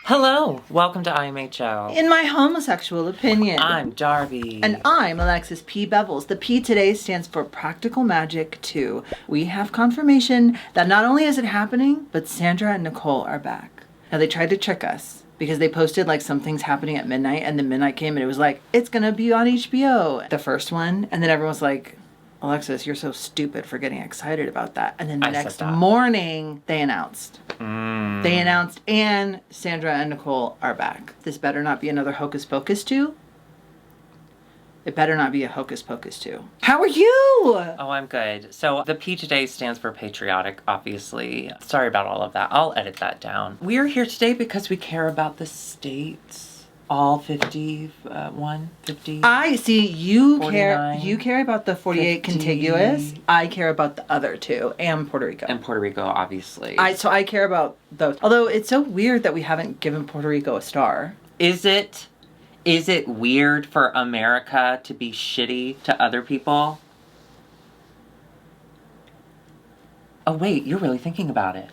Hello, welcome to IMHO. In my homosexual opinion. I'm Darby. And I'm Alexis P. Bevels. The P today stands for Practical Magic 2. We have confirmation that not only is it happening, but Sandra and Nicole are back. Now they tried to trick us because they posted like something's happening at midnight, and then midnight came and it was like, it's gonna be on HBO. The first one, and then everyone was like, Alexis, you're so stupid for getting excited about that. And then the next morning, they announced. They announced, and Sandra and Nicole are back. This better not be another Hocus Pocus 2. It better not be a Hocus Pocus 2. How are you? Oh, I'm good. So the P today stands for patriotic, obviously. Sorry about all of that. I'll edit that down. We are here today because we care about the states. All 51, 50. I see you 49, care about the 48 50. Contiguous. I care about the other two and Puerto Rico. And Puerto Rico, obviously. So I care about those. Although it's so weird that we haven't given Puerto Rico a star. Is it weird for America to be shitty to other people? Oh wait, you're really thinking about it.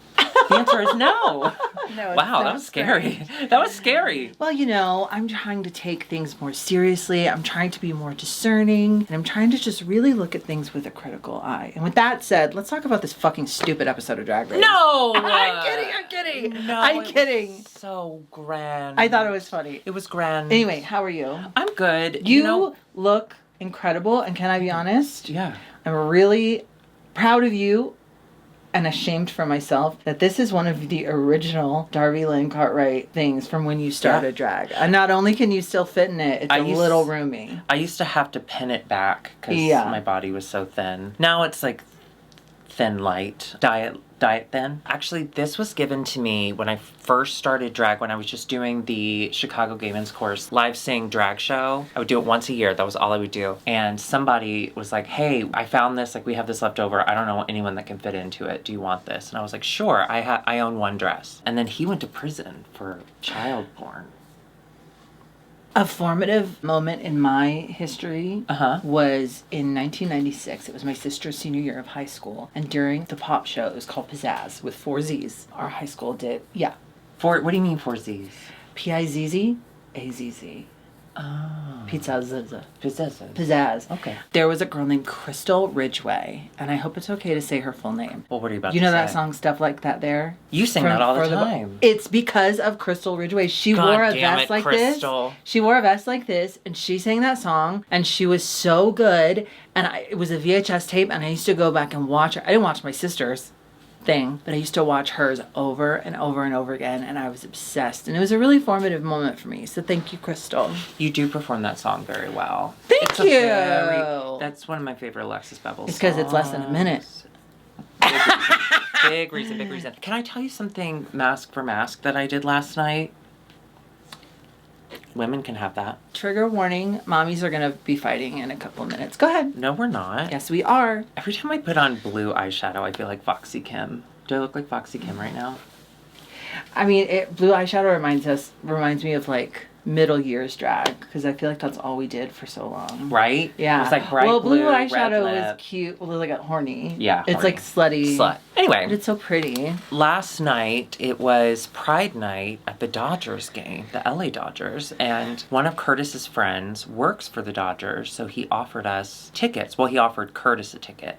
The answer is no. No. Wow, that was scary. That was scary. Well, you know, I'm trying to take things more seriously. I'm trying to be more discerning. And I'm trying to just really look at things with a critical eye. And with that said, let's talk about this fucking stupid episode of Drag Race. No! I'm kidding. No, I'm kidding. Was so grand. I thought it was funny. It was grand. Anyway, how are you? I'm good. You look incredible. And can I be honest? Yeah. I'm really proud of you. And ashamed for myself that this is one of the original Darby Lynn Cartwright things from when you started drag. And not only can you still fit in it, it's a little roomy. I used to have to pin it back because my body was so thin. Now it's like thin light, diet thin. Actually, this was given to me when I first started drag, when I was just doing the Chicago Gay Men's Course live sing drag show. I would do it once a year. That was all I would do. And somebody was like, hey, I found this, like we have this left over. I don't know anyone that can fit into it. Do you want this? And I was like, sure. I own one dress. And then he went to prison for child porn. A formative moment in my history was in 1996. It was my sister's senior year of high school. And during the pop show, it was called Pizzazz with 4 Z's. Our high school did. Yeah. What do you mean 4 Z's? P-I-Z-Z-A-Z-Z. Oh. Pizzazz. Okay. There was a girl named Crystal Ridgway, and I hope it's okay to say her full name. Well, what are you about to say? You know that song, Stuff Like That There? You sing that all the time. It's because of Crystal Ridgway. She wore a vest like Crystal. this. She wore a vest like this, and she sang that song, and she was so good. And it was a VHS tape, and I used to go back and watch her. I didn't watch my sister's thing, but I used to watch hers over and over and over again, and I was obsessed. And it was a really formative moment for me. So thank you, Crystal. You do perform that song very well. Thank you. That's one of my favorite Alexis Bevels It's because it's less than a minute. Big reason. Can I tell you something mask for mask that I did last night? Women can have that. Trigger warning, mommies are going to be fighting in a couple of minutes. Go ahead. No, we're not. Yes, we are. Every time I put on blue eyeshadow, I feel like Foxy Kim. Do I look like Foxy Kim right now? I mean, blue eyeshadow reminds me of like middle years drag, because I feel like that's all we did for so long. Right? Yeah. It was like bright blue blue eyeshadow was cute. Well, it was like a horny. Yeah. It's like slutty. Slut. Anyway. But it's so pretty. Last night, it was Pride Night at the Dodgers game, the LA Dodgers, and one of Curtis's friends works for the Dodgers, so he offered us tickets. Well, he offered Curtis a ticket.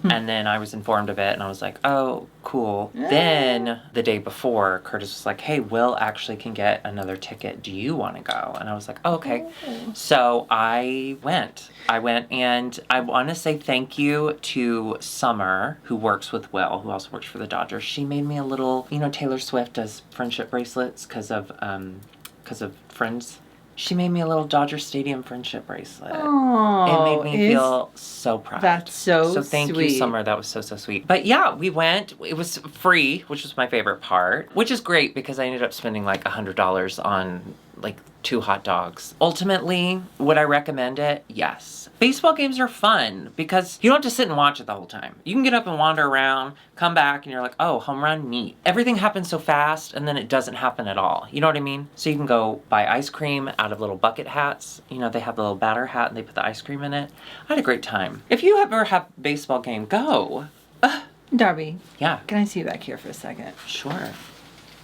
And then I was informed of it, and I was like, oh, cool. Then, the day before, Curtis was like, hey, Will actually can get another ticket. Do you want to go? And I was like, oh, okay. So I went, and I want to say thank you to Summer, who works with Will, who also works for the Dodgers. She made me a little, Taylor Swift does friendship bracelets because of Friends. She made me a little Dodger Stadium friendship bracelet. Oh, it made me feel so proud. That's so thank sweet. you, Summer. That was so sweet. But yeah, we went. It was free, which was my favorite part, which is great because I ended up spending like $100 on like 2 hot dogs. Ultimately, would I recommend it? Yes. Baseball games are fun because you don't have to sit and watch it the whole time. You can get up and wander around, come back, and you're like, oh, home run, neat. Everything happens so fast, and then it doesn't happen at all. You know what I mean? So you can go buy ice cream out of little bucket hats. They have the little batter hat, and they put the ice cream in it. I had a great time. If you ever have a baseball game, go. Darby. Yeah. Can I see you back here for a second? Sure.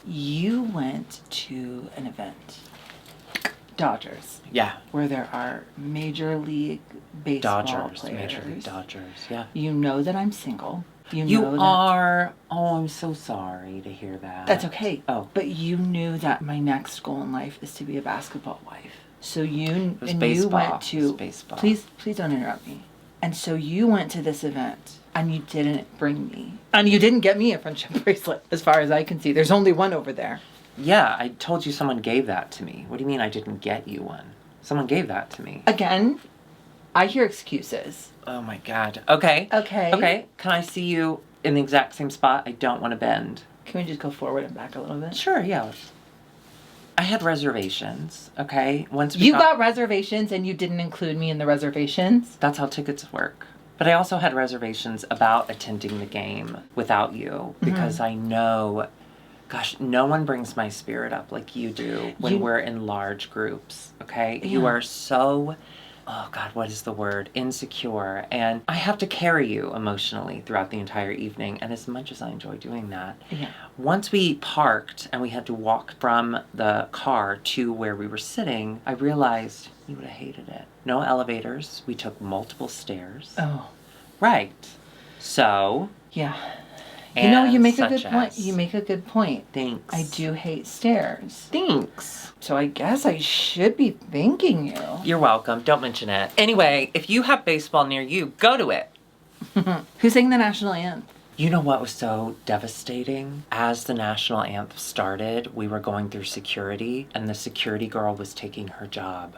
You went to an event, Dodgers, Yeah. where there are Major League Baseball Dodgers. players. Major League Dodgers. Yeah. You know that I'm single. You know that are. Oh, I'm so sorry to hear that. That's okay. Oh. But you knew that my next goal in life is to be a basketball wife. So you It was and baseball. you went to It was baseball. Please don't interrupt me. And so you went to this event and you didn't bring me. And you didn't get me a friendship bracelet, as far as I can see. There's only one over there. Yeah, I told you someone gave that to me. What do you mean I didn't get you one? Someone gave that to me. Again, I hear excuses. Oh my God. Okay. Okay. Okay. Can I see you in the exact same spot? I don't want to bend. Can we just go forward and back a little bit? Sure, yeah. I had reservations, okay? Once we You got reservations and you didn't include me in the reservations? That's how tickets work. But I also had reservations about attending the game without you because I know, gosh, no one brings my spirit up like you do when we're in large groups, okay? You are so, oh God, what is the word? Insecure. And I have to carry you emotionally throughout the entire evening. And as much as I enjoy doing that, once we parked and we had to walk from the car to where we were sitting, I realized you would have hated it. No elevators. We took multiple stairs. Oh. Right. So. Yeah. You know, you make a such good point. as- You make a good point. Thanks. I do hate stairs. Thanks. So I guess I should be thanking you. You're welcome. Don't mention it. Anyway, if you have baseball near you, go to it. Who sang the national anthem? You know what was so devastating? As the national anthem started, we were going through security, and the security girl was taking her job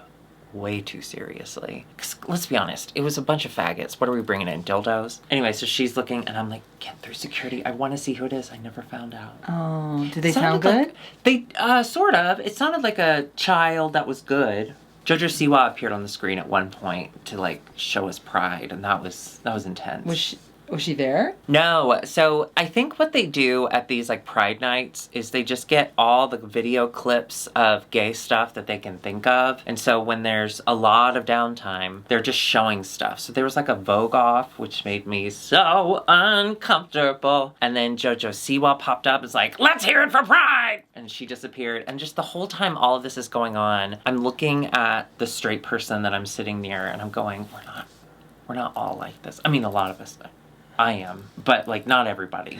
way too seriously. 'Cause let's be honest, it was a bunch of faggots. What are we bringing in? Dildos? Anyway, so she's looking, and I'm like, get through security. I want to see who it is. I never found out. Oh, did they Sounded sound good? like- they, sort of. It sounded like a child that was good. Jojo Siwa appeared on the screen at one point to, like, show us pride, and that was intense. Was she there? No. So I think what they do at these like Pride nights is they just get all the video clips of gay stuff that they can think of. And so when there's a lot of downtime, they're just showing stuff. So there was like a Vogue off, which made me so uncomfortable. And then Jojo Siwa popped up and was like, let's hear it for Pride! And she disappeared. And just the whole time all of this is going on, I'm looking at the straight person that I'm sitting near and I'm going, we're not all like this. I mean, a lot of us I am, but like not everybody.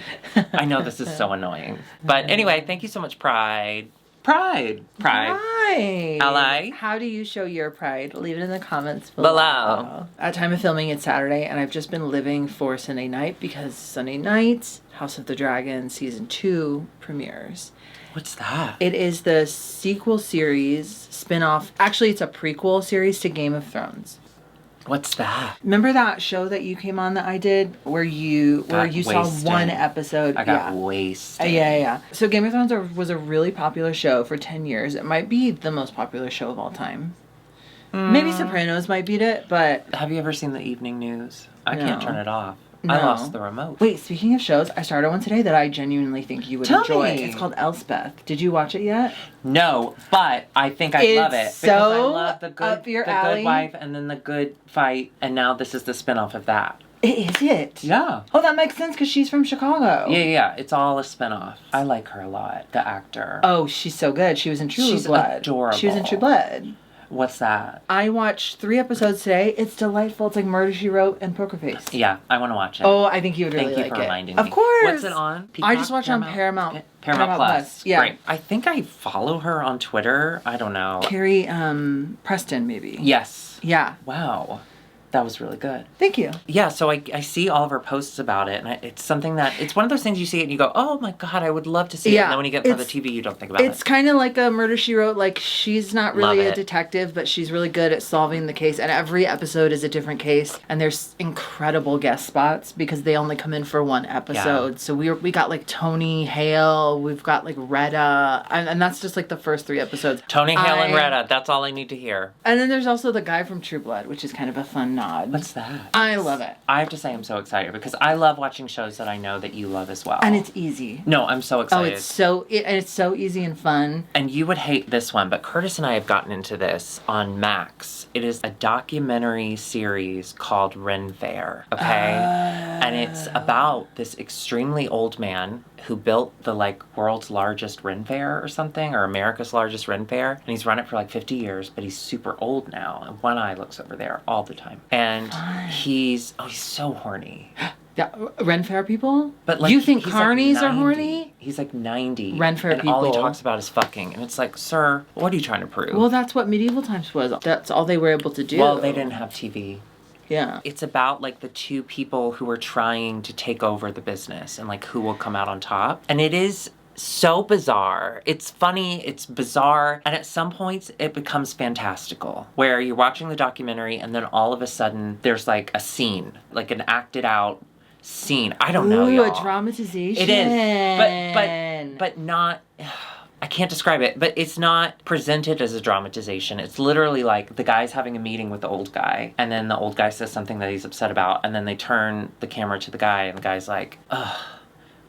I know this is so annoying. But anyway, thank you so much, Pride. Pride. LA. How do you show your pride? Leave it in the comments below. At time of filming, it's Saturday, and I've just been living for Sunday night because Sunday night, House of the Dragon Season 2 premieres. What's that? It is the sequel series, spin-off. Actually, it's a prequel series to Game of Thrones. What's that? Remember that show that you came on that I did where you saw one episode? I got wasted. Yeah. So Game of Thrones was a really popular show for 10 years. It might be the most popular show of all time. Maybe Sopranos might beat it, but... Have you ever seen the evening news? I can't turn it off. No. I lost the remote. Wait, speaking of shows, I started one today that I genuinely think you would enjoy. It's called Elspeth. Did you watch it yet? No, but I think I love it. So because I love the good, up your the alley. Good Wife and then The Good Fight, and now this is the spinoff of that. Is it? Yeah. Oh, that makes sense because she's from Chicago. Yeah. It's all a spinoff. I like her a lot, the actor. Oh, she's so good. She was in True She's Blood. adorable. She was in True Blood. What's that? I watched 3 episodes today. It's delightful. It's like Murder, She Wrote and Poker Face. Yeah, I want to watch it. Oh, I think you would really like it. Thank you for reminding me. Of course. What's it on? Peacock? I just watched it on Paramount Plus. Yeah. Great. I think I follow her on Twitter. I don't know. Carrie Preston, maybe. Yes. Yeah. Wow. That was really good. Thank you. Yeah, so I see all of her posts about it, and it's something that, it's one of those things you see it and you go, oh my God, I would love to see it. And then when you get in front of the TV, you don't think about it. It's kind of like a Murder, She Wrote. Like, she's not really Love a it. detective, but she's really good at solving the case. And every episode is a different case. And there's incredible guest spots because they only come in for one episode. Yeah. So we got like Tony Hale, we've got like Retta, and that's just like the first 3 episodes. Tony Hale and Retta, that's all I need to hear. And then there's also the guy from True Blood, which is kind of a fun nod. What's that? I love it. I have to say I'm so excited because I love watching shows that I know that you love as well. And it's easy. No, I'm so excited. It's so easy and fun. And you would hate this one, but Curtis and I have gotten into this on Max. It is a documentary series called Renfair, okay? And it's about this extremely old man who built the like world's largest Ren Fair or something, or America's largest Ren Fair. And he's run it for like 50 years, but he's super old now. And one eye looks over there all the time. And he's so horny. Yeah, Ren Fair people? But like, you think he's carnies like are horny? He's like 90. Ren Fair and all he people. talks about is fucking. And it's like, sir, what are you trying to prove? Well, that's what medieval times was. That's all they were able to do. Well, they didn't have TV. Yeah. It's about like the two people who are trying to take over the business and like who will come out on top. And it is so bizarre. It's funny, it's bizarre, and at some points it becomes fantastical, where you're watching the documentary and then all of a sudden there's like a scene, like an acted out scene. I don't know, y'all. A dramatization. It is. But not... I can't describe it, but it's not presented as a dramatization. It's literally like the guy's having a meeting with the old guy, and then the old guy says something that he's upset about, and then they turn the camera to the guy, and the guy's like, ugh,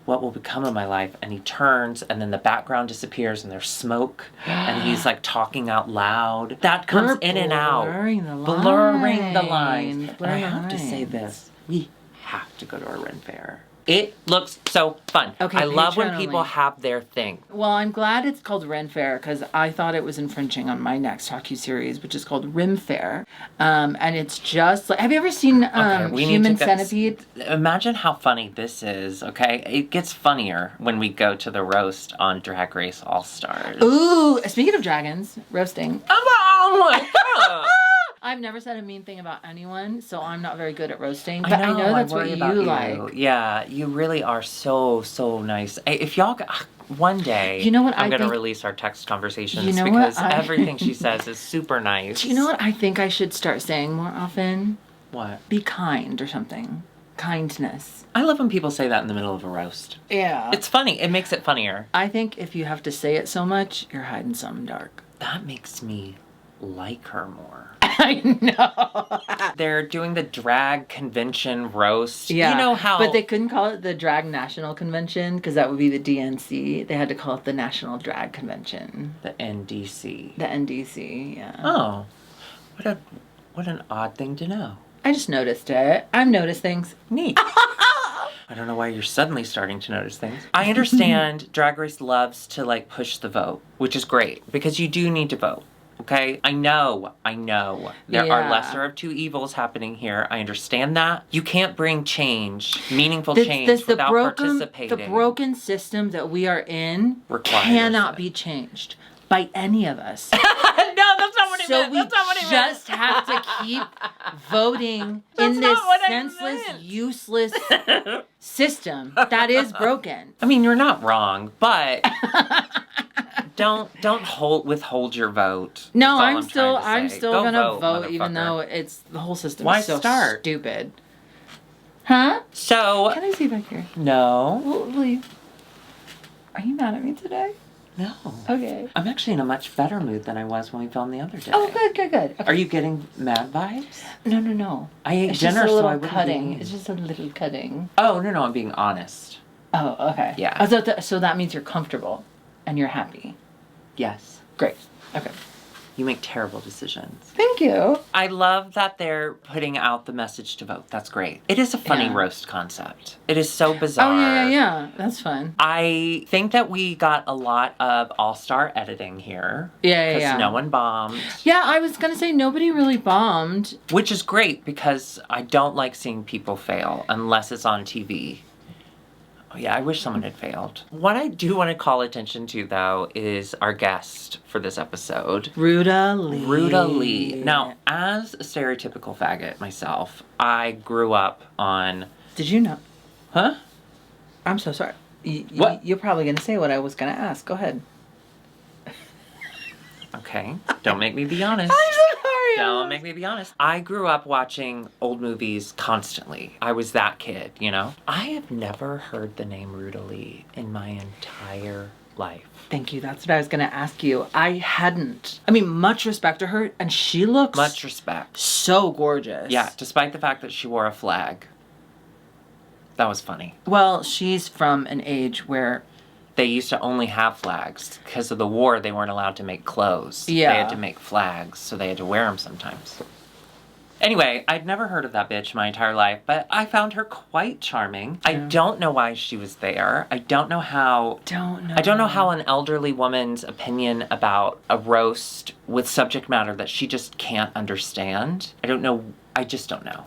what will become of my life? And he turns, and then the background disappears, and there's smoke, and he's like talking out loud. That comes in and out. Blurring the lines. Blurring the lines. And I have to say lines. this. We have to go to a Ren Fair. It looks so fun. Okay, I love when Patron people only. have their thing. Well, I'm glad it's called Ren Fair because I thought it was infringing on my next Talkie series, which is called Rim Fair. And it's just like, have you ever seen Human Centipede? Imagine how funny this is, okay? It gets funnier when we go to the roast on Drag Race All-Stars. Ooh, speaking of dragons, roasting. Oh my God! I've never said a mean thing about anyone, so I'm not very good at roasting. But I know that's worry what about you like. Yeah, you really are so nice. If y'all, one day, you know what I'm I going to think- release our text conversations You know because what I- everything she says is super nice. Do you know what I think I should start saying more often? What? Be kind or something. Kindness. I love when people say that in the middle of a roast. Yeah. It's funny. It makes it funnier. I think if you have to say it so much, you're hiding something dark. That makes me like her more. I know. They're doing the drag convention roast. Yeah. You know how... But they couldn't call it the Drag National Convention because that would be the DNC. They had to call it the National Drag Convention. The NDC. The NDC, yeah. Oh. What an odd thing to know. I just noticed it. I've noticed things. Neat. I don't know why you're suddenly starting to notice things. I understand Drag Race loves to like push the vote, which is great because you do need to vote. Okay? I know. There are Yeah. lesser of two evils happening here. I understand that. You can't bring change, meaningful change, without participating. The broken system that we are in Requires cannot it. be changed by any of us. No, that's not what he So meant. we That's not what he meant. just have to keep voting That's in this not what I senseless, meant. useless system that is broken. I mean, you're not wrong, but don't withhold your vote. No, That's all I'm trying to say. still Go gonna vote even motherfucker. though it's the whole system Why is so start? stupid. Huh? So Can I see back here? no, Will you? Are you mad at me today? no. Okay. I'm actually in a much better mood than I was when we filmed the other day. Oh, good. Okay. Are you getting mad vibes? No. I ate It's dinner, just a so little I wouldn't cutting. be- It's just a little cutting. Oh no, I'm being honest. Oh, okay. Yeah. Oh, so that means you're comfortable and you're happy. Yes. Great. Okay. You make terrible decisions. Thank you. I love that they're putting out the message to vote. That's great. It is a funny Yeah. roast concept. It is so bizarre. Oh, yeah. That's fun. I think that we got a lot of all-star editing here. Yeah. Because no one bombed. Yeah, I was going to say nobody really bombed. Which is great because I don't like seeing people fail unless it's on TV. Oh yeah, I wish someone had failed. What I do want to call attention to, though, is our guest for this episode. Ruta Lee. Ruta Lee. Now, as a stereotypical faggot myself, I grew up on... Did you know? Huh? I'm so sorry. What? You're probably going to say what I was going to ask. Go ahead. Okay. Don't make me be honest. I'm so sorry. Don't make me be honest. I grew up watching old movies constantly. I was that kid, you know? I have never heard the name Ruta Lee in my entire life. Thank you. That's what I was going to ask you. I hadn't. I mean, much respect to her, and she looks Much respect. so gorgeous. Yeah, despite the fact that she wore a flag. That was funny. Well, she's from an age where... They used to only have flags. Because of the war, they weren't allowed to make clothes. Yeah. They had to make flags, so they had to wear them sometimes. Anyway, I'd never heard of that bitch my entire life, but I found her quite charming. I don't know why she was there. I don't know how an elderly woman's opinion about a roast with subject matter that she just can't understand. I just don't know.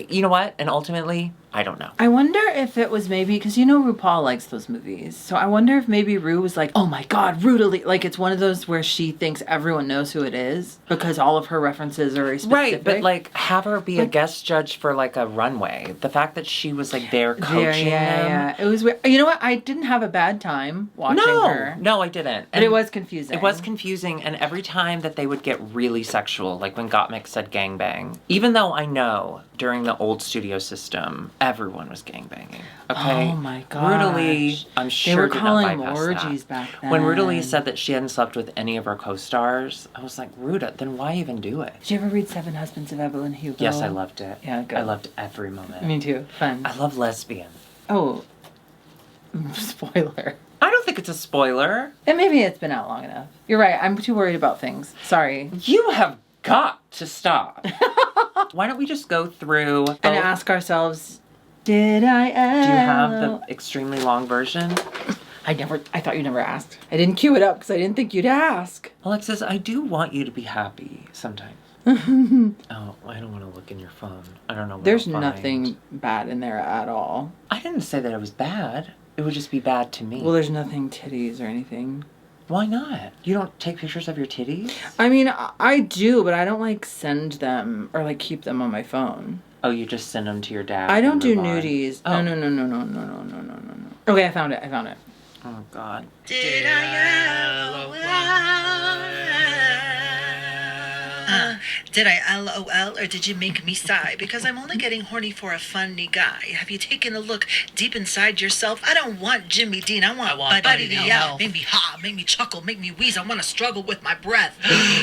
You know what? And ultimately, I don't know. I wonder if it was maybe, because RuPaul likes those movies. So I wonder if maybe Ru was like, oh my God, Rudely. Like, it's one of those where she thinks everyone knows who it is because all of her references are very specific. Right, but like, have her be a guest judge for like a runway. The fact that she was like there coaching them. Yeah. It was weird. You know what? I didn't have a bad time watching her. No, I didn't. But it was confusing. It was confusing, and every time that they would get really sexual, like when Gottmik said gangbang, even though I know during the old studio system, everyone was gangbanging. Okay? Oh my gosh. Rudely, I'm sure they were calling them orgies that. back then. When Rudely said that she hadn't slept with any of her co-stars, I was like, Ruda, then why even do it? Did you ever read Seven Husbands of Evelyn Hugo? Yes, I loved it. Yeah, good. I loved every moment. Me too. Fun. I love lesbian. Oh. Spoiler. I don't think it's a spoiler. And maybe it's been out long enough. You're right. I'm too worried about things. Sorry. You have got to stop. Why don't we just go through and ask ourselves, did I ever? Do you have the extremely long version? I thought you never asked. I didn't cue it up because I didn't think you'd ask. Alexis, I do want you to be happy sometimes. Oh, I don't want to look in your phone. I don't know what There's I'll find. nothing bad in there at all. I didn't say that it was bad. It would just be bad to me. Well, there's nothing titties or anything. Why not? You don't take pictures of your titties? I mean, I do, but I don't like send them or like keep them on my phone. Oh, you just send them to your dad? I don't do nudies. Oh. No. Okay, I found it. Oh, God. Did I LOL or did you make me sigh? Because I'm only getting horny for a funny guy. Have you taken a look deep inside yourself? I don't want Jimmy Dean. I want Buddy the Elf. Make me ha, make me chuckle, make me wheeze. I want to struggle with my breath.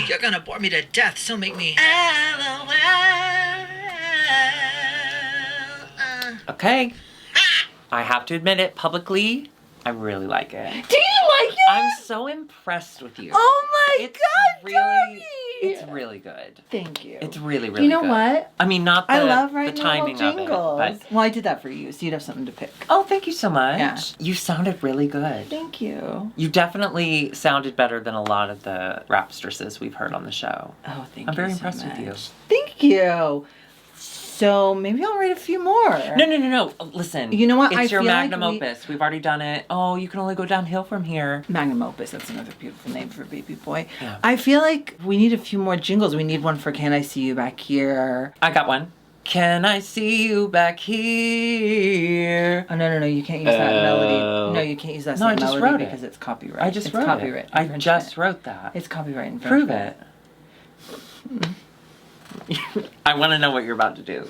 You're gonna bore me to death, so make me LOL. Okay. I have to admit it publicly. I really like it. Do you like it? I'm so impressed with you. Oh my God, really, Doggy! It's really good. Thank you. It's really, really good. You know what? I mean, not the, I love the writing timing little of jingles. it, but... Well, I did that for you, so you'd have something to pick. Oh, thank you so much. Yeah. You sounded really good. Thank you. You definitely sounded better than a lot of the rapstresses we've heard on the show. Oh, thank you. I'm very so impressed with much. you. Thank you. So maybe I'll write a few more. No. Listen. You know what? It's I your feel magnum like opus. We've already done it. Oh, you can only go downhill from here. Magnum opus. That's another beautiful name for a baby boy. Yeah. I feel like we need a few more jingles. We need one for Can I See You Back Here? I got one. Can I see you back here? Oh, no. You can't use that melody. No, you can't use that No, I same just melody wrote it. because it's copyright. I just it's wrote copyright it. I infringement. just wrote that. It's copyright Prove infringement. it. I want to know what you're about to do.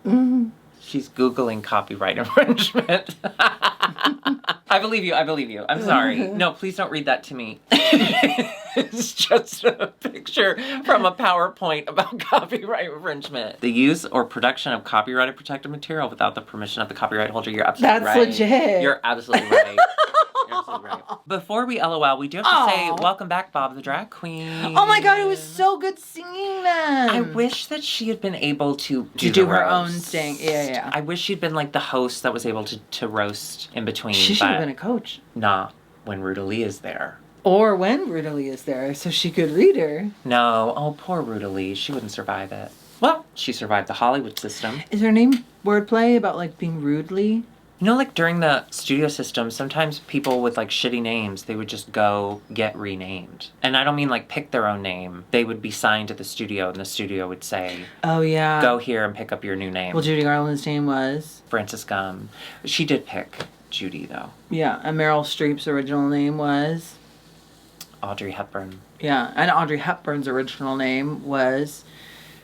Mm-hmm. She's Googling copyright infringement. I believe you. I'm sorry. No, please don't read that to me. It's just a picture from a PowerPoint about copyright infringement. The use or production of copyrighted protected material without the permission of the copyright holder. You're absolutely right. That's legit. You're absolutely right. You're absolutely right. Before we LOL, we do have to say welcome back, Bob the Drag Queen. Oh my God, it was so good singing them. I wish that she had been able to do her roast. own thing. Yeah. I wish she'd been like the host that was able to roast in between. She should have been a coach. Nah, when Rudely is there. Or when Rudely is there, so she could read her. No, oh poor Rudely, she wouldn't survive it. Well, she survived the Hollywood system. Is her name wordplay about like being rudely? You know, like during the studio system, sometimes people with like shitty names, they would just go get renamed. And I don't mean like pick their own name. They would be signed to the studio and the studio would say, oh yeah, go here and pick up your new name. Well, Judy Garland's name was? Frances Gum. She did pick Judy though. Yeah, and Meryl Streep's original name was? Audrey Hepburn. Yeah, and Audrey Hepburn's original name was?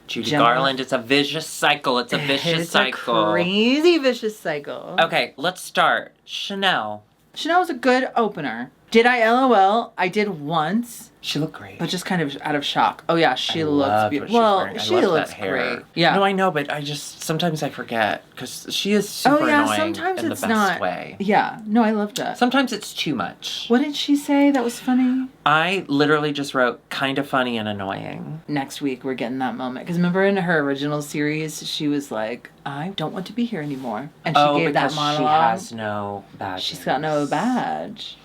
Judy Gemma. Garland. It's a vicious cycle. It's a vicious cycle. It's a crazy vicious cycle. Okay, let's start. Chanel. Chanel was a good opener. Did I LOL? I did once. She looked great. But just kind of out of shock. Oh yeah, she looks loved beautiful. what Well, wearing. she looks great. Yeah. No, I know, but sometimes I forget because she is super annoying sometimes in the it's best not. way. Yeah. No, I loved that. Sometimes it's too much. What did she say that was funny? I literally just wrote kind of funny and annoying. Next week we're getting that moment because remember in her original series she was like, I don't want to be here anymore, and she gave that monologue. She has no badge. She's got no badge.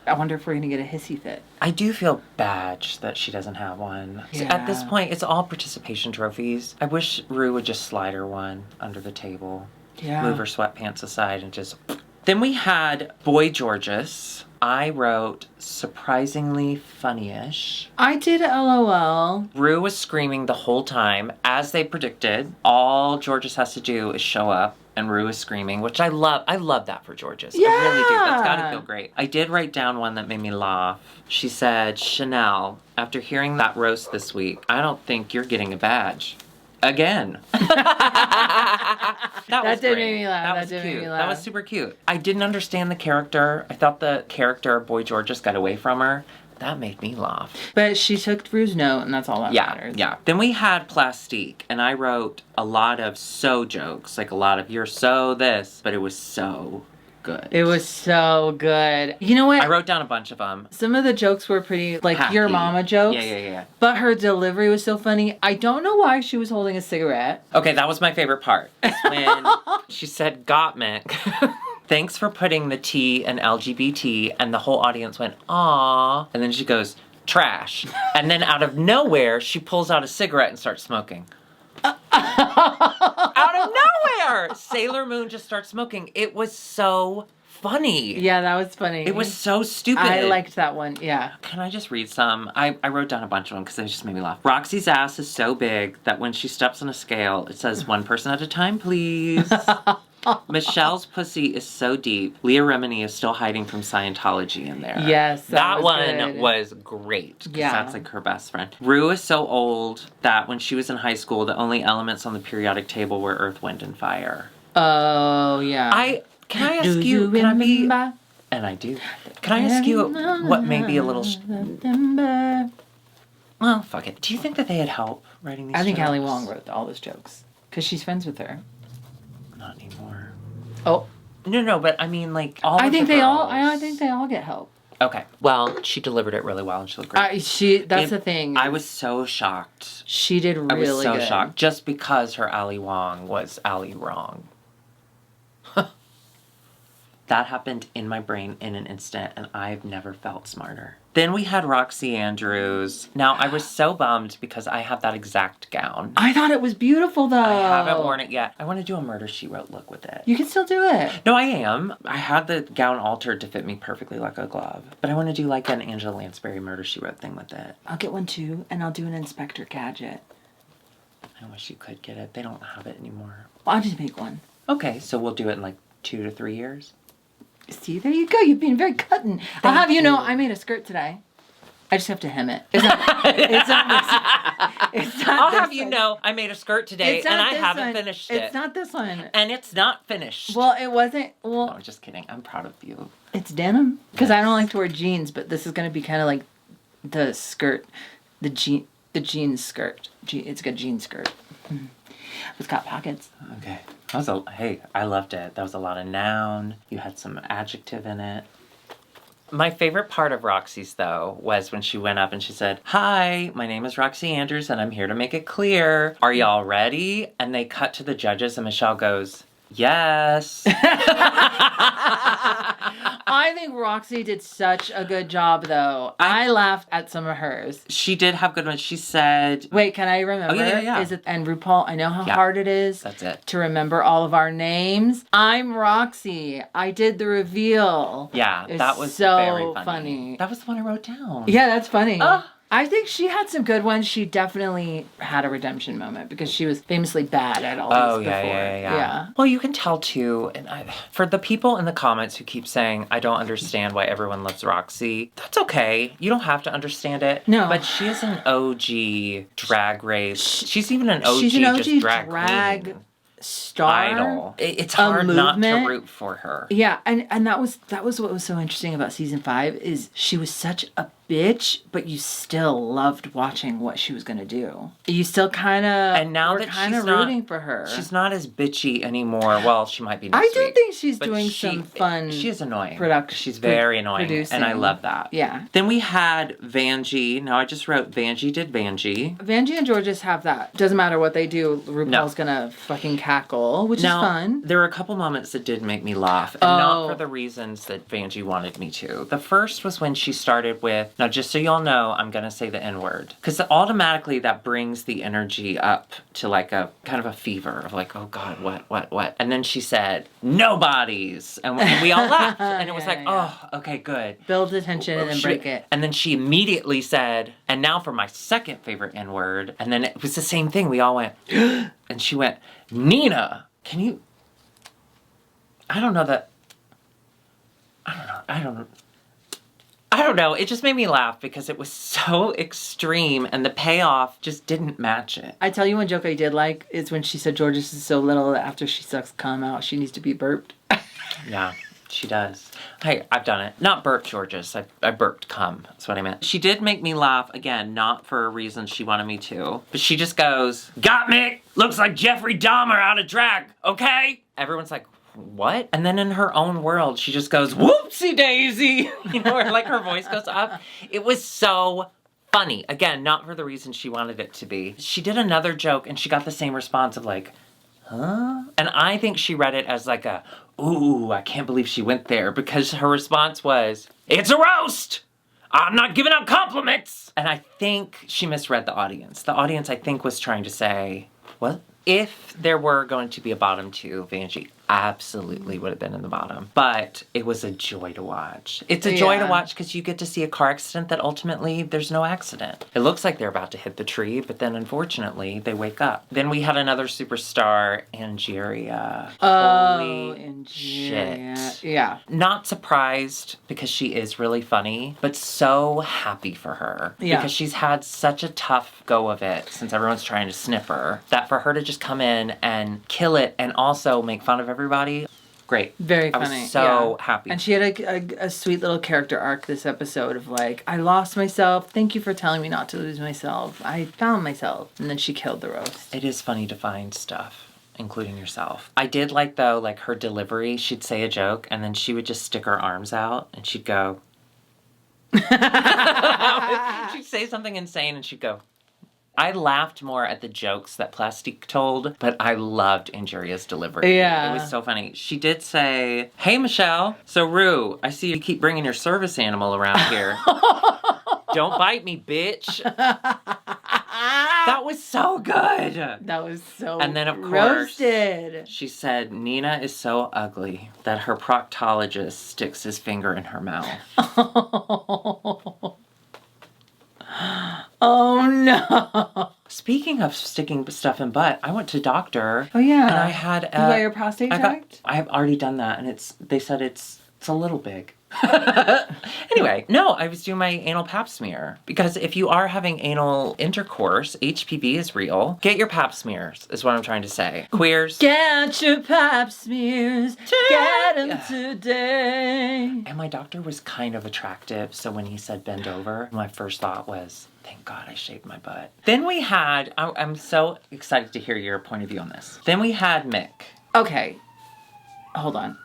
I wonder if we're gonna get a hissy fit. I do feel bad that she doesn't have one. Yeah. At this point, it's all participation trophies. I wish Rue would just slide her one under the table. Yeah. Move her sweatpants aside and just... Then we had Boy Georges. I wrote surprisingly funny-ish. I did LOL. Rue was screaming the whole time. As they predicted, all Georges has to do is show up and Rue is screaming, which I love. I love that for Georges. Yeah. I really do. That's gotta feel great. I did write down one that made me laugh. She said, Chanel, after hearing that roast this week, I don't think you're getting a badge. Again. That did great. make me laugh. That That was did make cute. me That laugh. was super cute. I didn't understand the character. I thought the character Boy Georges got away from her. That made me laugh. But she took Rue's note, and that's all that matters. Yeah. Then we had Plastique, and I wrote a lot of so jokes, like a lot of you're so this, but it was so good. It was so good. You know what? I wrote down a bunch of them. Some of the jokes were pretty, like Hacky. your mama jokes. Yeah. But her delivery was so funny. I don't know why she was holding a cigarette. Okay, that was my favorite part. When she said, Gottmik, thanks for putting the T in LGBT, and the whole audience went, aww. And then she goes, trash. And then out of nowhere, she pulls out a cigarette and starts smoking. Out of nowhere! Sailor Moon just starts smoking. It was so funny. Yeah, that was funny. It was so stupid. I liked that one, yeah. Can I just read some? I wrote down a bunch of them because they just made me laugh. Roxy's ass is so big that when she steps on a scale, it says one person at a time, please. Michelle's pussy is so deep. Leah Remini is still hiding from Scientology in there. Yes, that was one good. was great. 'Cause Yeah. that's like her best friend. Rue is so old that when she was in high school, the only elements on the periodic table were earth, wind, and fire. Oh, yeah. Can I ask Do you, can I be, remember? and I do. Can I ask you what may be a little, well, fuck it. Do you think that they had help writing these I think jokes? Ali Wong wrote all those jokes. Because she's friends with her. Not anymore. Oh. No, but I mean, like, all I of think the they all. girls. I think they all get help. Okay. Well, she delivered it really well, and she looked great. That's the thing. I was so shocked. She did really good. I was so shocked. Just because her Ali Wong was Ali wrong. That happened in my brain in an instant, and I've never felt smarter. Then we had Roxy Andrews. Now, I was so bummed because I have that exact gown. I thought it was beautiful, though. I haven't worn it yet. I want to do a Murder, She Wrote look with it. You can still do it. No, I am. I had the gown altered to fit me perfectly like a glove. But I want to do like an Angela Lansbury Murder, She Wrote thing with it. I'll get one, too, and I'll do an Inspector Gadget. I wish you could get it. They don't have it anymore. Well, I'll just make one. Okay, so we'll do it in like 2 to 3 years. See, there you go. You've been very cutting. I'll have you know, I made a skirt today. I just have to hem it. It's not I'll this have you one. know, I made a skirt today, It's and not I this haven't one. finished it. It's not this one. And it's not finished. Well, it wasn't. Well, No, I'm just kidding. I'm proud of you. it's denim. Because I don't like to wear jeans, but this is going to be kind of like the skirt, the jean skirt. It's like a jean skirt. It's got pockets. Okay. Hey, I loved it. That was a lot of noun. You had some adjective in it. My favorite part of Roxy's, though, was when she went up and she said, "Hi, my name is Roxy Andrews, and I'm here to make it clear. Are y'all ready?" And they cut to the judges, and Michelle goes, "Yes." I think Roxy did such a good job, though. I laughed at some of hers. She did have good ones. She said... Wait, can I remember? Oh, yeah. Is it, and RuPaul, I know how hard it is That's it. to remember all of our names. I'm Roxy. I did the reveal. Yeah, It's that was so very funny. funny. That was the one I wrote down. Yeah, that's funny. Oh. I think she had some good ones. She definitely had a redemption moment because she was famously bad at all Oh, these yeah, before. yeah. Well, you can tell, too, and for the people in the comments who keep saying, I don't understand why everyone loves Roxy, that's okay. You don't have to understand it. No. But she is an OG drag race. She's even an OG, She's an OG just drag drag queen. star idol. It's hard not to movement. root for her. Yeah, and that was what was so interesting about season 5 is she was such a bitch, but you still loved watching what she was gonna do. You still kind of And now that kind she's of not rooting for her. she's not as bitchy anymore. Well, she might be. I Next do week, think she's but doing some fun. She is annoying. production. She's very annoying, producing. and I love that. Yeah. Then we had Vanjie. Now I just wrote Vanjie did Vanjie. Vanjie and Georges have that. Doesn't matter what they do, RuPaul's gonna fucking cackle, which Now, is fun. there were a couple moments that did make me laugh, and not for the reasons that Vanjie wanted me to. The first was when she started with, now just so y'all know, I'm going to say the N-word. Because automatically that brings the energy up to like a kind of a fever of like, oh God, what? And then she said, nobodies. And we all laughed. And it was oh, okay, good. Build the tension and then break it. And then she immediately said, and now for my second favorite N-word. And then it was the same thing. We all went, and she went, Nina, can you... I don't know. It just made me laugh because it was so extreme and the payoff just didn't match it. I tell you one joke I did like is when she said Georges is so little that after she sucks cum out, she needs to be burped. Yeah, she does. Hey, I've done it. Not burped Georges. I burped cum. That's what I meant. She did make me laugh, again, not for a reason she wanted me to. But she just goes, got Mick! Looks like Jeffrey Dahmer out of drag, okay? Everyone's like, what? And then in her own world, she just goes, whoopsie daisy! You know, or like her voice goes up. It was so funny. Again, not for the reason she wanted it to be. She did another joke and she got the same response of like, huh? And I think she read it as like a, ooh, I can't believe she went there, because her response was, it's a roast! I'm not giving out compliments! And I think she misread the audience. The audience, I think, was trying to say, what? If there were going to be a bottom two, Vanjie absolutely would have been in the bottom. But it was a joy to watch. It's a joy to watch because you get to see a car accident that ultimately there's no accident. It looks like they're about to hit the tree, but then unfortunately they wake up. Then we had another superstar, Angeria. Holy shit. Yeah. Not surprised because she is really funny, but so happy for her. Yeah. Because she's had such a tough go of it since everyone's trying to snip her, that for her to just come in and kill it and also make fun of everybody, great. Very funny. I was so happy. And she had a sweet little character arc this episode of like, I lost myself. Thank you for telling me not to lose myself. I found myself. And then she killed the roast. It is funny to find stuff, including yourself. I did like, though, like her delivery. She'd say a joke and then she would just stick her arms out and she'd go. She'd say something insane and she'd go. I laughed more at the jokes that Plastique told, but I loved Angeria's delivery. Yeah. It was so funny. She did say, hey, Michelle. So, Rue, I see you keep bringing your service animal around here. Don't bite me, bitch. That was so good. That was so And then, of course, roasted. She said, Nina is so ugly that her proctologist sticks his finger in her mouth. Oh no! Speaking of sticking stuff in butt, I went to doctor. Oh yeah, and I had you got your prostate checked. I have already done that, and they said it's a little big. Anyway, no, I was doing my anal pap smear because if you are having anal intercourse, HPV is real. Get your pap smears, is what I'm trying to say. Queers, get your pap smears. Get them today. And my doctor was kind of attractive, so when he said bend over, my first thought was, thank God I shaved my butt. Then we had, I'm so excited to hear your point of view on this. Then we had Mick. Okay, hold on.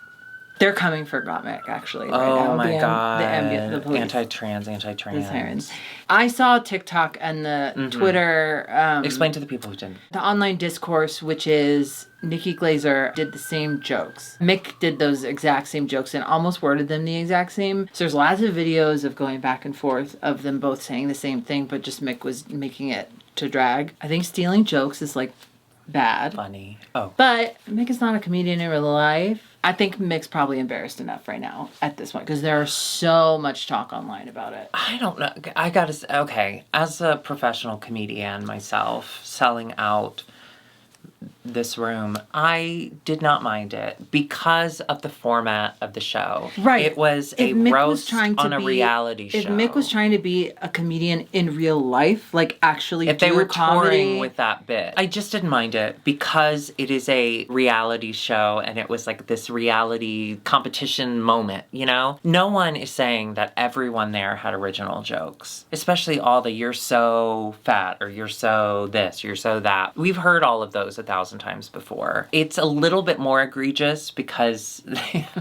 They're coming for Gottmik, actually. Right Oh now. my God. The police. Anti-trans. The sirens. I saw TikTok and the Twitter. Explain to the people who didn't. The online discourse, which is Nikki Glazer did the same jokes. Mick did those exact same jokes and almost worded them the exact same. So there's lots of videos of going back and forth of them both saying the same thing, but just Mick was making it to drag. I think stealing jokes is like bad. Funny. Oh. But Mick is not a comedian in real life. I think Mick's probably embarrassed enough right now at this point because there's so much talk online about it. I don't know. I gotta say, okay, as a professional comedian myself, selling out this room, I did not mind it because of the format of the show. Right. It was a roast on a reality show. If Mick was trying to be a comedian in real life, like actually if they were comedy, touring with that bit, I just didn't mind it because it is a reality show and it was like this reality competition moment, you know? No one is saying that everyone there had original jokes, especially all the "you're so fat" or "you're so this," "you're so that." We've heard all of those 1,000 times before. It's a little bit more egregious because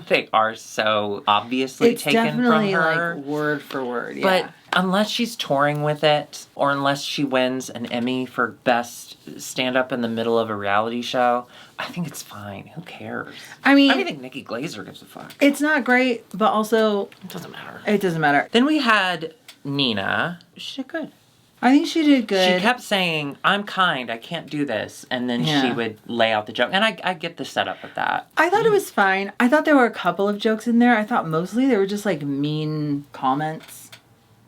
they are so obviously taken from her. It's definitely like word for word, yeah. But unless she's touring with it, or unless she wins an Emmy for best stand-up in the middle of a reality show, I think it's fine. Who cares? I mean, I don't even think Nikki Glaser gives a fuck. It's not great, but also It doesn't matter. It doesn't matter. Then we had Nina. She did good. I think she did good. She kept saying, "I'm kind, I can't do this." And then she would lay out the joke. And I get the setup of that. I thought it was fine. I thought there were a couple of jokes in there. I thought mostly they were just like mean comments.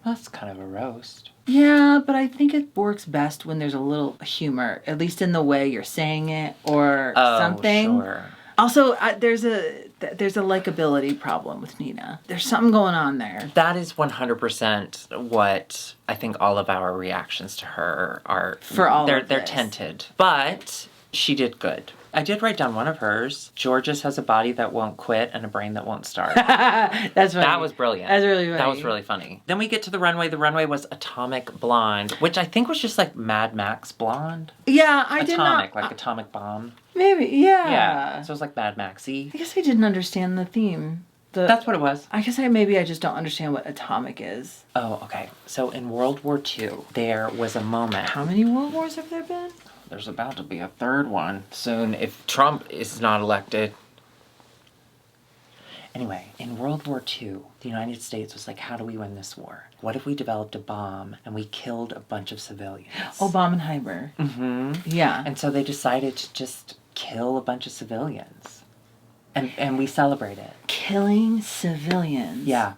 Well, that's kind of a roast. Yeah, but I think it works best when there's a little humor, at least in the way you're saying it or something. Sure. Also, there's a likability problem with Nina. There's something going on there. That is 100% what I think all of our reactions to her are. For all they're of this. tinted. But she did good. I did write down one of hers. George's has a body that won't quit and a brain that won't starve. That's funny. That was brilliant. That's really funny. That was really funny. Then we get to the runway. The runway was Atomic Blonde, which I think was just like Mad Max Blonde. Yeah, I did not. Atomic, like atomic bomb. Maybe, yeah. Yeah. So it was like Mad Maxy. I guess I didn't understand the theme. That's what it was. I guess maybe I just don't understand what atomic is. Oh, okay. So in World War II, there was a moment. How many World Wars have there been? There's about to be a third one soon if Trump is not elected. Anyway, in World War II, the United States was like, how do we win this war? What if we developed a bomb and we killed a bunch of civilians? Oh, Bombenheimer. Mm-hmm. Yeah. And so they decided to just kill a bunch of civilians. And we celebrate it. Killing civilians. Yeah.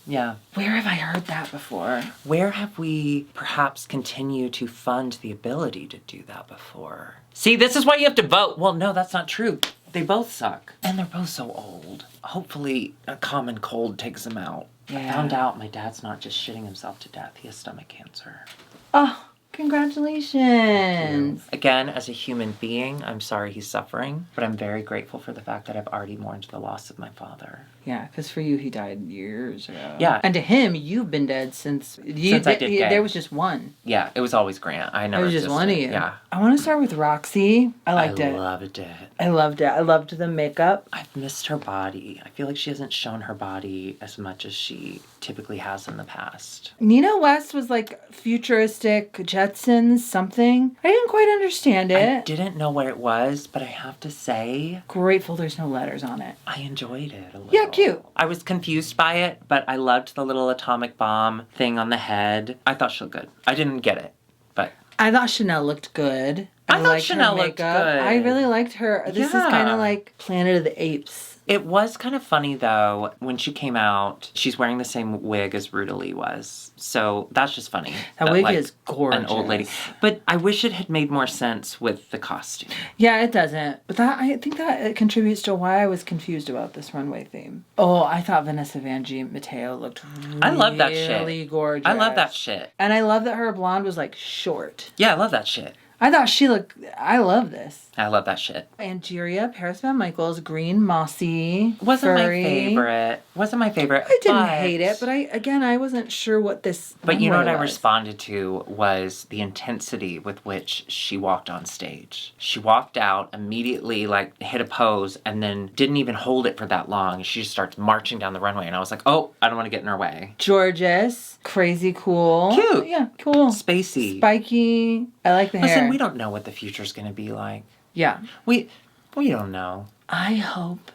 Yeah. Where have I heard that before? Where have we perhaps continued to fund the ability to do that before? See, this is why you have to vote. Well, no, that's not true. They both suck. And they're both so old. Hopefully a common cold takes them out. Yeah. I found out my dad's not just shitting himself to death. He has stomach cancer. Oh, congratulations. Again, as a human being, I'm sorry he's suffering, but I'm very grateful for the fact that I've already mourned the loss of my father. Yeah, because for you, he died years ago. Yeah. And to him, you've been dead since I did gay. There was just one. Yeah, it was always Grant. I never There was just existed. one of you. Yeah. I want to start with Roxy. I liked it. I loved it. I loved it. I loved the makeup. I've missed her body. I feel like she hasn't shown her body as much as she typically has in the past. Nina West was like futuristic Jetsons something. I didn't quite understand it. I didn't know what it was, but I have to say, Grateful there's no letters on it. I enjoyed it a little. Yeah, cute. I was confused by it, but I loved the little atomic bomb thing on the head. I thought she looked good. I didn't get it, but I thought Chanel looked good. I thought liked her Chanel looked makeup. good. I really liked her. This is kind of like Planet of the Apes. it was kind of funny, though, when she came out, she's wearing the same wig as Ruta Lee was. So that's just funny. That wig is gorgeous. An old lady. But I wish it had made more sense with the costume. Yeah, it doesn't. But I think that it contributes to why I was confused about this runway theme. Oh, I thought Vanessa Van G. Mateo looked I love that shit. really gorgeous. I love that shit. And I love that her blonde was like short. Yeah, I love that shit. I thought she looked... I love this. I love that shit. Angeria, Paris Van Michaels, green, mossy, Wasn't furry. my favorite. Wasn't my favorite. I didn't hate it, but I wasn't sure what this But you know what I was. responded to was the intensity with which she walked on stage. She walked out, immediately like hit a pose, and then didn't even hold it for that long. She just starts marching down the runway, and I was like, oh, I don't want to get in her way. Gorgeous, crazy cool. Cute. Yeah, cool. Spacey. Spiky. I like the hair. Listen, we don't know what the future's going to be like. Yeah. We don't know. I hope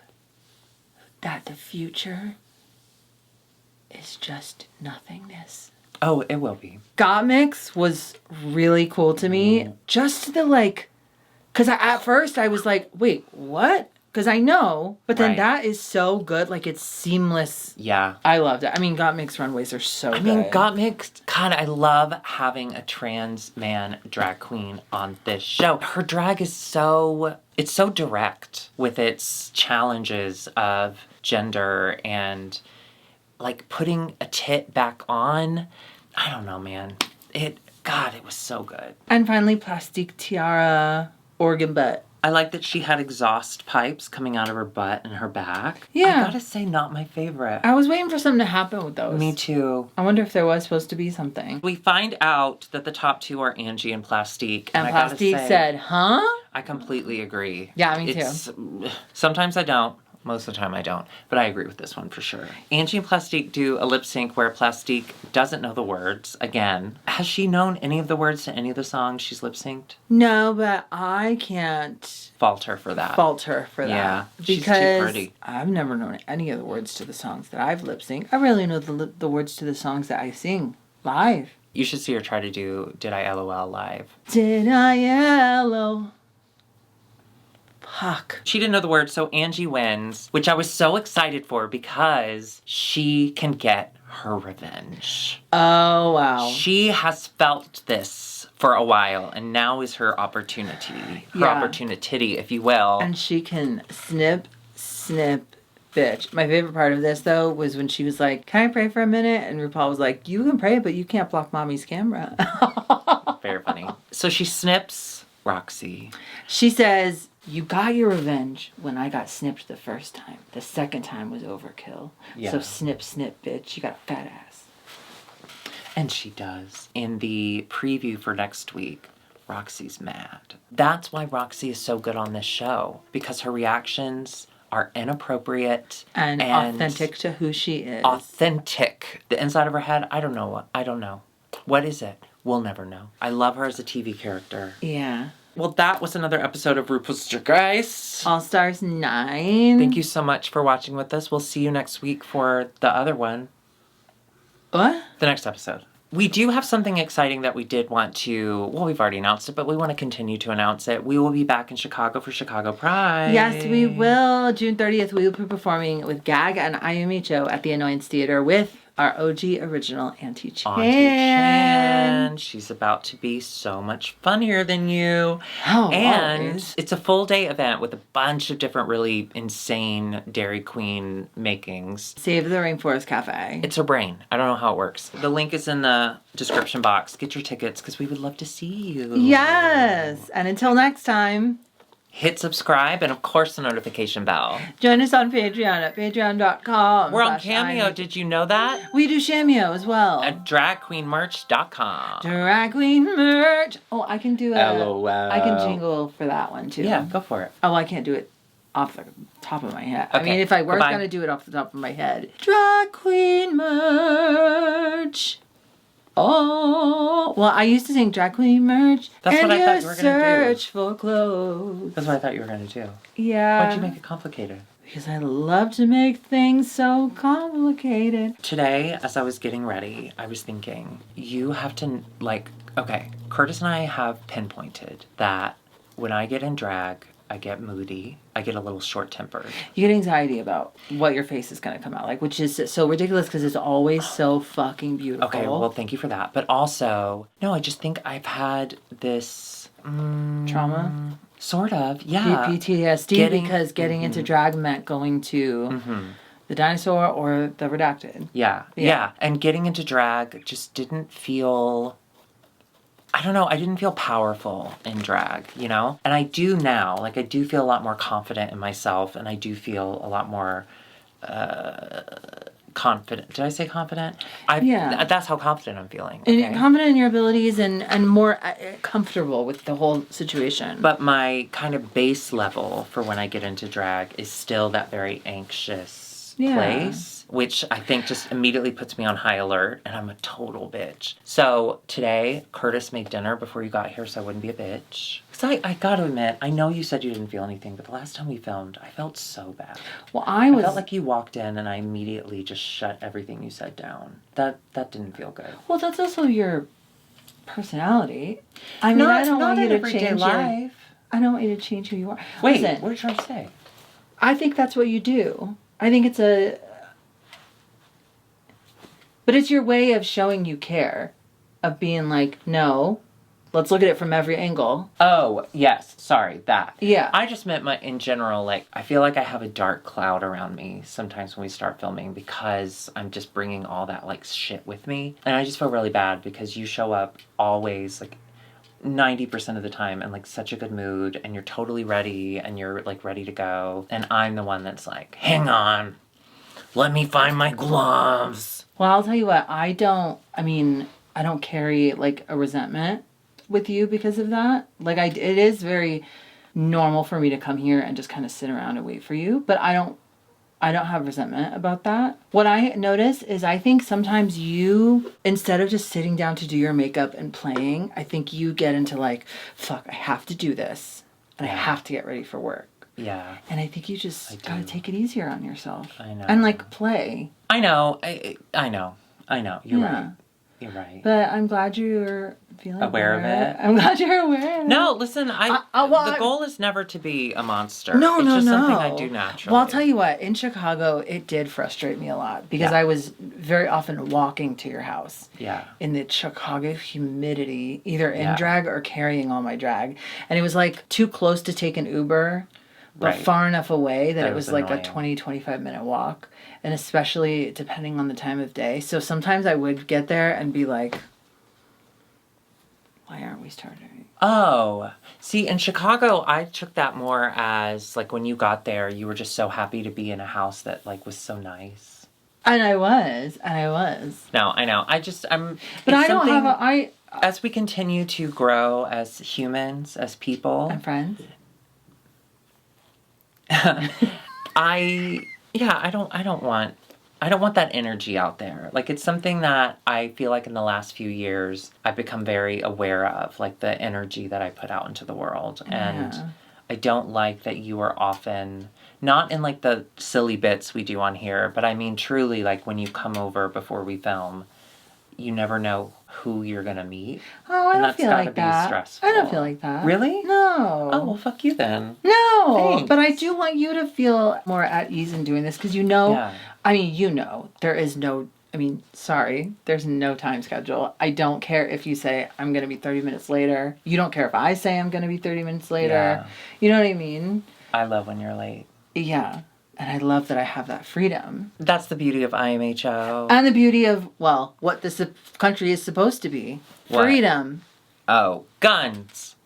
that the future is just nothingness. Oh, it will be. Gottmix was really cool to me. Just the like, because at first I was like, wait, what? because I know, but then Right. that is so good. Like, it's seamless. Yeah. I loved it. I mean, Gottmik's runways are so good. I mean, Gottmik, God, I love having a trans man drag queen on this show. Her drag is it's so direct with its challenges of gender and, like, putting a tit back on. I don't know, man. God, it was so good. And finally, Plastique Tiara, organ butt. I like that she had exhaust pipes coming out of her butt and her back. Yeah. I gotta say, not my favorite. I was waiting for something to happen with those. Me too. I wonder if there was supposed to be something. We find out that the top two are Angie and Plastique. And I gotta Plastique say, said, huh? I completely agree. Yeah, me too. Sometimes I don't. Most of the time I don't. But I agree with this one for sure. Angie and Plastique do a lip sync where Plastique doesn't know the words. Again, has she known any of the words to any of the songs she's lip synced? No, but I can't Fault her for that. fault her for that. Yeah, she's too because pretty. I've never known any of the words to the songs that I've lip synced. I really know the words to the songs that I sing live. You should see her try to do Did I LOL live. Did I LO? Fuck. She didn't know the words, so Angie wins, which I was so excited for because she can get her revenge. Oh, wow. She has felt this for a while, and now is her opportunity. Her opportunity, if you will. And she can snip, bitch. My favorite part of this, though, was when she was like, can I pray for a minute? And RuPaul was like, you can pray, but you can't block mommy's camera. Very funny. So she snips Roxy. She says, you got your revenge when I got snipped the first time. The second time was overkill. Yeah. So snip, bitch. You got a fat ass. And she does. In the preview for next week, Roxy's mad. That's why Roxy is so good on this show. Because her reactions are inappropriate. And authentic to who she is. Authentic. The inside of her head, I don't know. What is it? We'll never know. I love her as a TV character. Yeah. Well, that was another episode of RuPaul's Drag Race. All Stars 9. Thank you so much for watching with us. We'll see you next week for the other one. What? The next episode. We do have something exciting that we did want to, well, we've already announced it, but we want to continue to announce it. We will be back in Chicago for Chicago Pride. Yes, we will. June 30th, we will be performing with GAG and IMHO at the Annoyance Theater with our OG original Auntie Chan. Auntie Chan. She's about to be so much funnier than you. Oh, and always. it's a full day event with a bunch of different really insane Dairy Queen makings. Save the Rainforest Cafe. It's her brain. I don't know how it works. The link is in the description box. Get your tickets because we would love to see you. Yes. And until next time, hit subscribe and, of course, the notification bell. join us on Patreon at patreon.com. We're on Cameo. Did you know that? We do Cameo as well. At dragqueenmerch.com. Drag Queen merch. Oh, I can do LOL. I can jingle for that one too. Yeah, go for it. Oh, I can't do it off the top of my head. Okay, I mean, if I were goodbye. going to do it off the top of my head. Drag Queen merch. Oh, well, I used to sing Drag Queen merch. That's what I thought you were gonna do. Search for clothes. That's what I thought you were going to do. Yeah. Why'd you make it complicated? Because I love to make things so complicated. Today, as I was getting ready, I was thinking, you have to, okay, Curtis and I have pinpointed that when I get in drag, I get moody. I get a little short-tempered. You get anxiety about what your face is going to come out like, which is so ridiculous because it's always so fucking beautiful. Okay, well, thank you for that. But also, no, I just think I've had this... trauma? Sort of, yeah. PTSD because getting into drag meant going to the dinosaur or the redacted. Yeah. And getting into drag just didn't feel... I don't know, I didn't feel powerful in drag, you know? And I do now. I do feel a lot more confident in myself, and I do feel a lot more confident. Did I say confident? Yeah. That's how confident I'm feeling. And Okay? confident in your abilities and more comfortable with the whole situation. But my kind of base level for when I get into drag is still that very anxious place. Which I think just immediately puts me on high alert, and I'm a total bitch. So today, Curtis made dinner before you got here so I wouldn't be a bitch. Because I gotta admit, I know you said you didn't feel anything, but the last time we filmed, I felt so bad. Well, I felt like you walked in and I immediately just shut everything you said down. That didn't feel good. Well, that's also your personality. I mean, I don't want you to change life. I don't want you to change who you are. Wait, Listen, what are you trying to say? I think that's what you do. I think but it's your way of showing you care, of being like, no, let's look at it from every angle. Oh, yes. Sorry, that. Yeah. I just meant in general, like, I feel like I have a dark cloud around me sometimes when we start filming because I'm just bringing all that, like, shit with me. And I just feel really bad because you show up always, like, 90% of the time in, like, such a good mood and you're totally ready and you're, like, ready to go. And I'm the one that's like, hang on, let me find my gloves. Well, I'll tell you what, I don't carry, like, a resentment with you because of that. Like, it is very normal for me to come here and just kind of sit around and wait for you, but I don't have resentment about that. What I notice is I think sometimes you, instead of just sitting down to do your makeup and playing, I think you get into like, fuck, I have to do this and I have to get ready for work. Yeah. And I think you just gotta take it easier on yourself. I know. And like play. I know. I know. You're right. You're right. But I'm glad you're feeling aware of it. I'm glad you're aware. No, listen, the goal is never to be a monster. It's just something I do naturally. Well, I'll tell you what, in Chicago, it did frustrate me a lot because I was very often walking to your house. Yeah. In the Chicago humidity, either in drag or carrying all my drag. And it was like too close to take an Uber, but far enough away that it was like a 20, 25-minute walk. And especially depending on the time of day. So sometimes I would get there and be like, why aren't we starting? Oh, see, in Chicago, I took that more as, like, when you got there, you were just so happy to be in a house that, like, was so nice. And I was. No, I know. But I don't have as we continue to grow as humans, as people. And friends. I don't want that energy out there. Like, it's something that I feel like in the last few years I've become very aware of, like the energy that I put out into the world. And I don't like that you are often not in like the silly bits we do on here, but I mean truly, like when you come over before we film, you never know who you're gonna meet. Oh, I don't feel like that. Stressful. I don't feel like that. Really? No. Oh, well, fuck you then. No. Thanks. But I do want you to feel more at ease in doing this because there's no time schedule. I don't care if you say I'm going to be 30 minutes later. You don't care if I say I'm going to be 30 minutes later. Yeah. You know what I mean? I love when you're late. Yeah. And I love that I have that freedom. That's the beauty of IMHO. And the beauty of, well, what this country is supposed to be. What? Freedom. Oh, guns.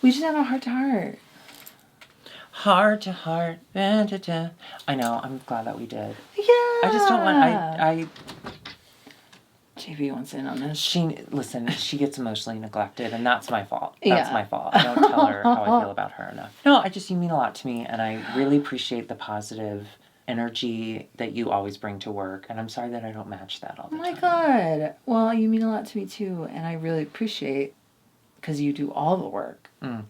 We just have a heart to heart. Heart to heart. Da, da, da. I know. I'm glad that we did. Yeah. I just don't want... JB wants in on this. She gets emotionally neglected, and that's my fault. That's my fault. I don't tell her how I feel about her enough. No, you mean a lot to me, and I really appreciate the positive energy that you always bring to work, and I'm sorry that I don't match that all the time. Oh my God. Well, you mean a lot to me too, and I really appreciate because you do all the work. Mm.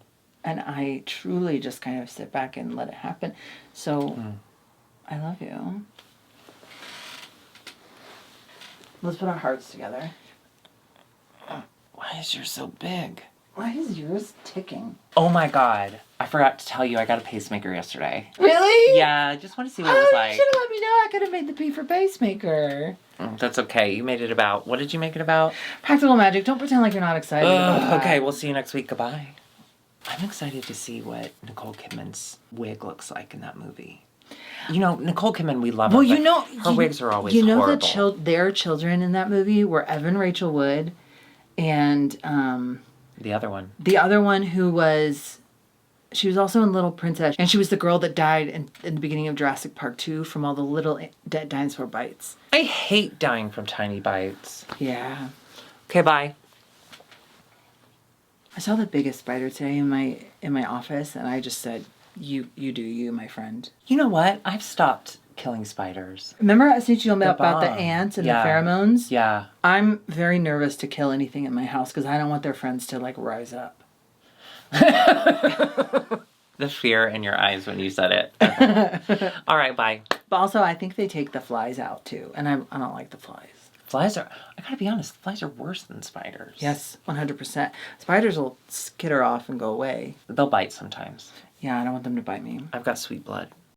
And I truly just kind of sit back and let it happen. So, I love you. Let's put our hearts together. Why is yours so big? Why is yours ticking? Oh my God. I forgot to tell you I got a pacemaker yesterday. Really? Yeah, I just want to see what it was like. You should have let me know. I could have made the P for pacemaker. That's okay. You made it about... What did you make it about? Practical magic. Don't pretend like you're not excited about that. Okay, we'll see you next week. Goodbye. I'm excited to see what Nicole Kidman's wig looks like in that movie. You know, Nicole Kidman, we love her. Well, her wigs are always horrible. You know their children in that movie were Evan Rachel Wood and... the other one. The other one who was... She was also in Little Princess. And she was the girl that died in the beginning of Jurassic Park 2 from all the little dead dinosaur bites. I hate dying from tiny bites. Yeah. Okay, bye. I saw the biggest spider today in my office, and I just said, you do you, my friend. You know what? I've stopped killing spiders. Remember I said you about the ants and the pheromones? Yeah. I'm very nervous to kill anything in my house because I don't want their friends to, like, rise up. The fear in your eyes when you said it. Okay. All right, bye. But also, I think they take the flies out, too, and I don't like the flies. Flies are, I gotta be honest, flies are worse than spiders. Yes, 100%. Spiders will skitter off and go away. They'll bite sometimes. Yeah, I don't want them to bite me. I've got sweet blood.